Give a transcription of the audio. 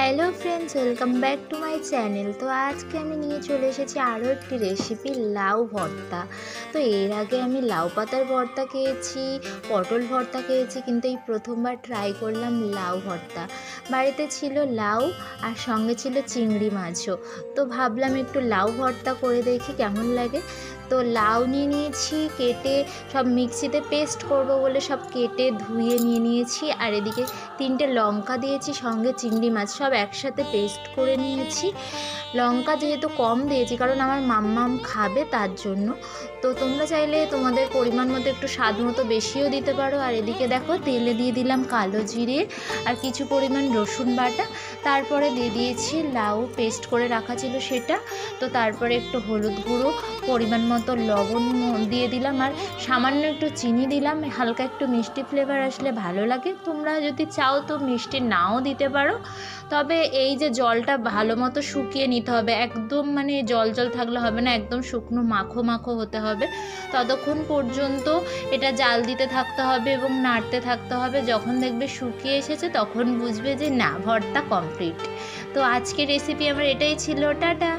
Hello friends, welcome back to my channel. তো আজকে আমি নিয়ে চলে এসেছি আরও একটি রেসিপি, লাউ ভর্তা। তো এর আগে আমি লাউ পাতার ভর্তা খেয়েছি, পটল ভর্তা খেয়েছি, কিন্তু এই প্রথমবার ট্রাই করলাম লাউ ভর্তা। বাড়িতে ছিল লাউ আর সঙ্গে ছিল চিংড়ি মাছও। তো ভাবলাম একটু লাউ ভর্তা করে দেখি কেমন লাগে। তো লাউ নিয়ে নিয়েছি, কেটে সব মিক্সিতে পেস্ট করব বলে সব কেটে ধুয়ে নিয়ে নিয়েছি। আর এদিকে 3টে লঙ্কা দিয়েছি, সঙ্গে চিংড়ি মাছ সব একসাথে পেস্ট করে নিয়েছি। লঙ্কা যেহেতু কম দিয়েছি কারণ আমার মাম্মাম খাবে তার জন্য। তো তোমরা চাইলে তোমাদের পরিমাণ মতো একটু স্বাদ মতো বেশিও দিতে পারো। আর এদিকে দেখো, তেলে দিয়ে দিলাম কালো জিরে আর কিছু পরিমাণ রসুন বাটা। তারপরে দিয়ে দিয়েছি লাউ পেস্ট করে রাখা ছিল সেটা। তো তারপরে একটু হলুদ গুঁড়ো, পরিমাণ মতো লবণ দিয়ে দিলাম, আর সামান্য একটু চিনি দিলাম। হালকা একটু মিষ্টি ফ্লেভার আসলে ভালো লাগে। তোমরা যদি চাও তো মিষ্টি নাও দিতে পারো। তবে এই যে জলটা ভালো মতো শুকিয়ে নিতে হবে, একদম মানে জল জল থাকলে হবে না, একদম শুকনো মাখো মাখো হতে হবে। ততক্ষণ পর্যন্ত এটা জাল দিতে থাকতে হবে এবং নাড়তে থাকতে হবে। যখন দেখবে শুকিয়ে এসেছে তখন বুঝবে যে না, ভর্তা কমপ্লিট। তো আজকের রেসিপি আমার এটাই ছিল। টাটা।